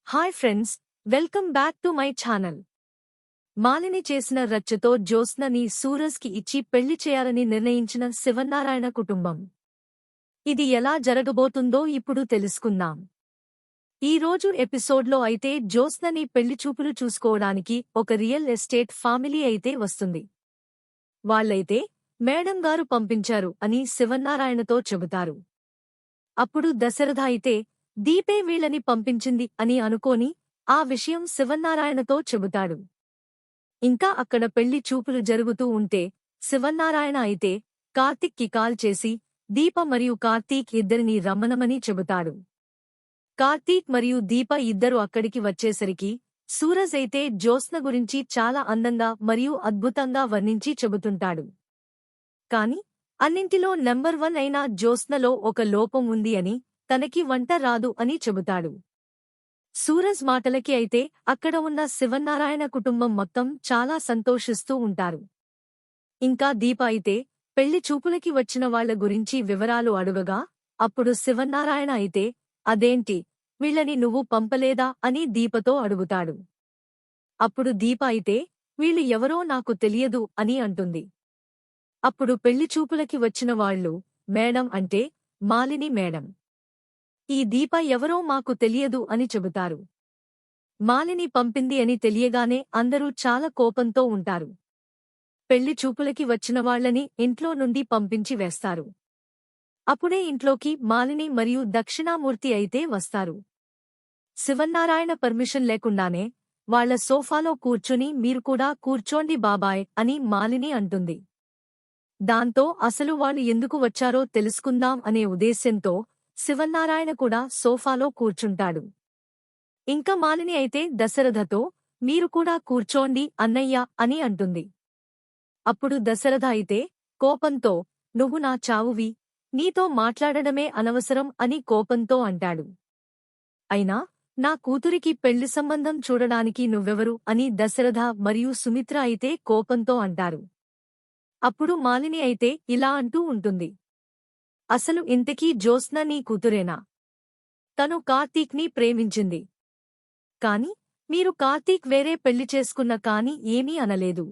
Hi friends, welcome back to my channel. Malini చేసిన రచ్చతో జ్యోత్స్నని సూరజ్కి ఇచ్చి పెళ్లి చేయాలని నిర్ణయించిన శివనారాయణ కుటుంబం. ఇది ఎలా జరగబోతుందో ఇప్పుడు తెలుసుకుందాం. ఈ రోజు ఎపిసోడ్లో అయితే జ్యోత్స్నని పెళ్లిచూపులు చూసుకోవడానికి ఒక రియల్ ఎస్టేట్ ఫ్యామిలీ అయితే వస్తుంది. వాళ్ళైతే మేడం గారు పంపించారు అని శివనారాయణతో చెబుతారు. అప్పుడు దశరథ అయితే దీపే వీళ్ళని పంపించింది అని అనుకోని ఆ విషయం శివనారాయణతో చెబుతాడు. ఇంకా అక్కడ పెళ్లి చూపులు జరుగుతూ ఉంటే శివనారాయణ అయితే కార్తీక్కి కాల్ చేసి దీప మరియు కార్తీక్ ఇద్దరిని రమ్మనమని చెబుతాడు. కార్తీక్ మరియు దీప ఇద్దరు అక్కడికి వచ్చేసరికి సూరజ్ అయితే జ్యోత్స్న గురించి చాలా అందంగా మరియు అద్భుతంగా వర్ణించి చెబుతుంటాడు. కాని అన్నింటిలో నంబర్ 1 అయిన జ్యోత్స్నలో ఒక లోపం ఉంది అని, తనకి వంట రాదు అని చెబుతాడు. సూరజ్ మాటలకి అయితే అక్కడ ఉన్న శివనారాయణ కుటుంబం మొత్తం చాలా సంతోషిస్తూ ఉంటారు. ఇంకా దీప అయితే పెళ్లి చూపులకి వచ్చిన వాళ్ల గురించి వివరాలు అడుగగా అప్పుడు శివనారాయణ అయితే అదేంటి, వీళ్ళని నువ్వు పంపలేదా అని దీపతో అడుగుతాడు. అప్పుడు దీప అయితే వీళ్ళు ఎవరో నాకు తెలియదు అని అంటుంది. అప్పుడు పెళ్లిచూపులకి వచ్చిన వాళ్ళు మేడం అంటే మాలిని మేడం. ఈ దీప ఎవరో మాకు తెలియదు అని చెబుతారు. మాలిని పంపింది అని తెలియగానే అందరూ చాలా కోపంతో ఉంటారు. పెళ్లి చూపులకి వచ్చిన వాళ్లని ఇంట్లో నుండి పంపించి వేస్తారు. అప్పుడే ఇంట్లోకి మాలిని మరియు దక్షిణామూర్తి అయితే వస్తారు. శివనారాయణ పర్మిషన్ లేకుండానే వాళ్ల సోఫాలో కూర్చుని మీరు కూడా కూర్చోండి బాబాయ్ అని మాలిని అంటుంది. దాంతో అసలు వాళ్ళు ఎందుకు వచ్చారో తెలుసుకుందాం అనే ఉద్దేశ్యంతో శివనారాయణ కూడా సోఫాలో కూర్చుంటాడు. ఇంకా మాలిని అయితే దశరథతో మీరు కూడా కూర్చోండి అన్నయ్య అని అంటుంది. అప్పుడు దశరథ అయితే కోపంతో నువ్వు నా చావువి, నీతో మాట్లాడడమే అనవసరం అని కోపంతో అంటాడు. అయినా నా కూతురికి పెళ్లి సంబంధం చూడడానికి నువ్వెవరు అని దశరథ మరియు సుమిత్ర అయితే కోపంతో అంటారు. అప్పుడు మాలిని అయితే ఇలా అంటూ ఉంటుంది. అసలు ఇంతకీ జ్యోత్స్న నీ కూతురేనా? తను కార్తీక్ని ప్రేమించింది. కాని మీరు కార్తీక్ వేరే పెళ్లి చేసుకున్న కాని ఏమీ అనలేదు.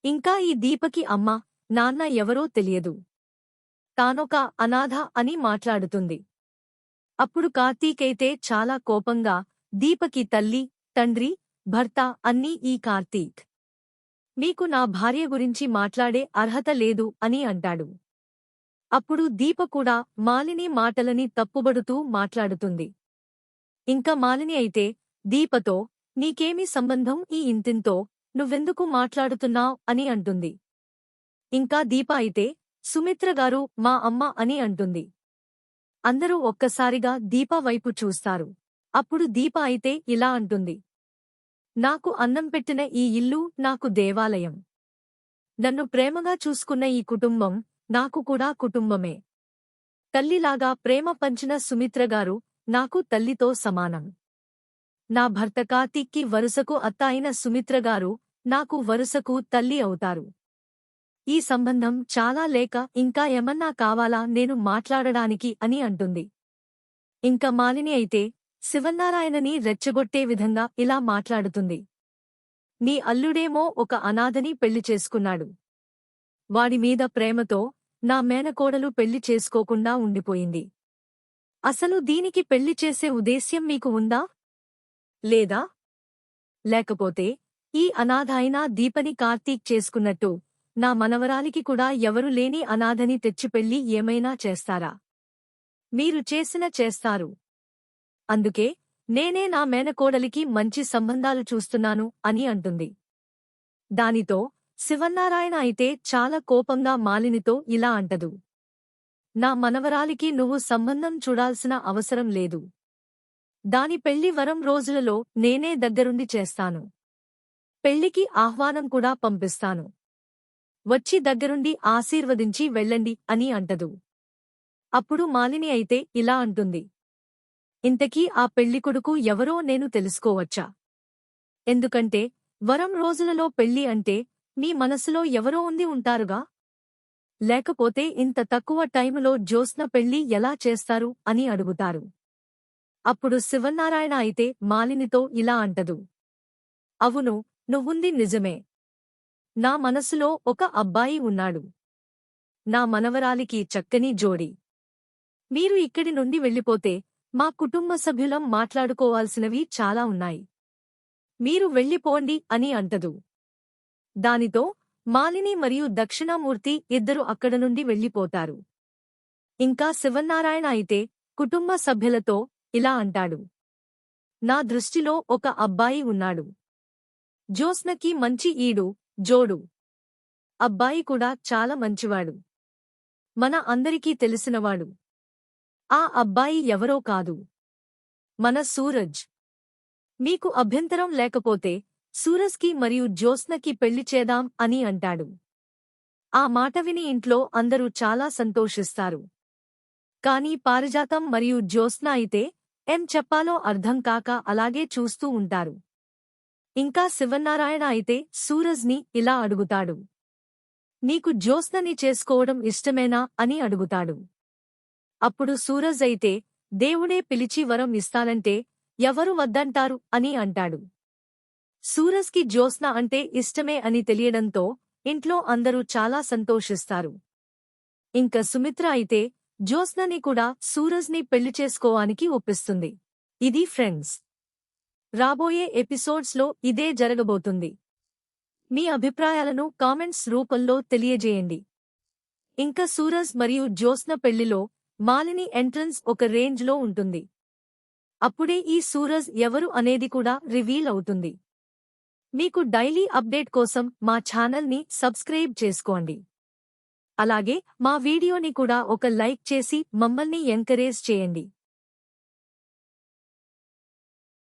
ఇంకా ఈ దీపకి అమ్మ, నాన్న ఎవరో తెలియదు. తానొక అనాథ అని మాట్లాడుతుంది. అప్పుడు కార్తీక్ అయితే చాలా కోపంగా దీపకి తల్లి, తండ్రి, భర్త అన్నీ ఈ కార్తీక్. నీకు నా భార్య గురించి మాట్లాడే అర్హత లేదు అని అంటాడు. అప్పుడు దీప కూడా మాలిని మాటలని తప్పుబడుతూ మాట్లాడుతుంది. ఇంకా మాలిని అయితే దీపతో నీకేమీ సంబంధం ఈ ఇంతింతో, నువ్వెందుకు మాట్లాడుతున్నావ్ అని అంటుంది. ఇంకా దీప అయితే సుమిత్రగారు మా అమ్మ అని అంటుంది. అందరూ ఒక్కసారిగా దీప వైపు చూస్తారు. అప్పుడు దీప అయితే ఇలా అంటుంది. నాకు అన్నం పెట్టిన ఈ ఇల్లు నాకు దేవాలయం. నన్ను ప్రేమగా చూసుకున్న ఈ కుటుంబం నాకు కూడా కుటుంబమే. తల్లిలాగా ప్రేమ పంచిన సుమిత్రగారు నాకు తల్లితో సమానం. నా భర్త కార్తీక్కి వరుసకు అత్త అయిన సుమిత్రగారు నాకు వరుసకు తల్లి అవుతారు. ఈ సంబంధం చాలా లేక ఇంకా ఏమన్నా కావాలా నేను మాట్లాడడానికి అని అంటుంది. ఇంకా మాలిని అయితే శివనారాయణని రెచ్చగొట్టే విధంగా ఇలా మాట్లాడుతుంది. నీ అల్లుడేమో ఒక అనాథని పెళ్లి చేసుకున్నాడు. వాడిమీద ప్రేమతో నా మేనకోడలు పెళ్లి చేసుకోకుండా ఉండిపోయింది. అసలు దీనికి పెళ్లి చేసే ఉద్దేశ్యం మీకు ఉందా? లేదా? లేకపోతే ఈ అనాథ అయినా దీపని కార్తీక్ చేసుకున్నట్టు నా మనవరాలికి కూడా ఎవరు లేని అనాథని తెచ్చి పెళ్లి ఏమైనా చేస్తారా? మీరు చేస్తారు. అందుకే నేనే నా మేనకోడలికి మంచి సంబంధాలు చూస్తున్నాను అని అంటుంది. దానితో శివనారాయణ అయితే చాలా కోపంగా మాలినితో ఇలా అంటదు. నా మనవరాలికి నువ్వు సంబంధం చూడాల్సిన అవసరం లేదు. దాని పెళ్లి వరం రోజులలో నేనే దగ్గరుండి చేస్తాను. పెళ్లికి ఆహ్వానం కూడా పంపిస్తాను. వచ్చి దగ్గరుండి ఆశీర్వదించి వెళ్ళండి అని అంటదు. అప్పుడు మాలిని అయితే ఇలా అంటుంది. ఇంతకీ ఆ పెళ్లికొడుకు ఎవరో నేను తెలుసుకోవచ్చా? ఎందుకంటే వరం రోజులలో పెళ్లి అంటే మీ మనసులో ఎవరో ఉండి ఉంటారుగా. లేకపోతే ఇంత తక్కువ టైములో జ్యోత్స్న పెళ్లి ఎలా చేస్తారు అని అడుగుతారు. అప్పుడు శివన్నారాయణ అయితే మాలినితో ఇలా అంటదు. అవును, నువ్వుంది నిజమే. నా మనసులో ఒక అబ్బాయి ఉన్నాడు. నా మనవరాలికి చక్కని జోడి. మీరు ఇక్కడి నుండి వెళ్ళిపోతే మా కుటుంబ సభ్యులం మాట్లాడుకోవాల్సినవి చాలా ఉన్నాయి. మీరు వెళ్ళిపోండి అని అంటదు. దానితో మాలిని మరియు దక్షిణామూర్తి ఇద్దరు అక్కడ నుండి వెళ్ళిపోతారు. ఇంకా శివన్నారాయణ అయితే కుటుంబ సభ్యులతో ఇలా అంటాడు. నా దృష్టిలో ఒక అబ్బాయి ఉన్నాడు. జ్యోత్స్నకి మంచి జోడు. అబ్బాయి కూడా చాలా మంచివాడు. మన అందరికీ తెలిసినవాడు. ఆ అబ్బాయి ఎవరో కాదు, మన సూరజ్. మీకు అభ్యంతరం లేకపోతే సూరజ్కి మరియు జ్యోత్స్నకి పెళ్లి చేద్దాం అని అంటాడు. ఆ మాట విని ఇంట్లో అందరూ చాలా సంతోషిస్తారు. కాని పారిజాతం మరియు జ్యోత్స్న అయితే ఏం చెప్పాలో అర్థం కాక అలాగే చూస్తూ ఉంటారు. ఇంకా శివన్నారాయణ అయితే సూరజ్ని ఇలా అడుగుతాడు. నీకు జ్యోత్స్నని చేసుకోవడం ఇష్టమేనా అని అడుగుతాడు. అప్పుడు సూరజ్ అయితే దేవుడే పిలిచి వరం ఇస్తానంటే ఎవరు వద్దంటారు అని అంటాడు. సూరజ్కి జ్యోత్స్న అంటే ఇష్టమే అని తెలియడంతో ఇంట్లో అందరూ చాలా సంతోషిస్తారు. ఇంక సుమిత్ర అయితే జ్యోత్స్నని కూడా సూరజ్ని పెళ్లి చేసుకోవానికి ఒప్పిస్తుంది. ఇది ఫ్రెండ్స్, రాబోయే ఎపిసోడ్స్లో ఇదే జరగబోతుంది. మీ అభిప్రాయాలను కామెంట్స్ రూపంలో తెలియజేయండి. ఇంకా సూరజ్ మరియు జ్యోత్స్న పెళ్లిలో మాలిని ఎంట్రన్స్ ఒక రేంజ్లో ఉంటుంది. అప్పుడే ఈ సూరజ్ ఎవరు అనేది కూడా రివీల్ అవుతుంది. మీకు డైలీ అప్డేట్ కోసం మా ఛానల్ని సబ్స్క్రైబ్ చేసుకోండి. అలాగే మా వీడియోని కూడా ఒక లైక్ చేసి మమ్మల్ని ఎంకరేజ్ చేయండి.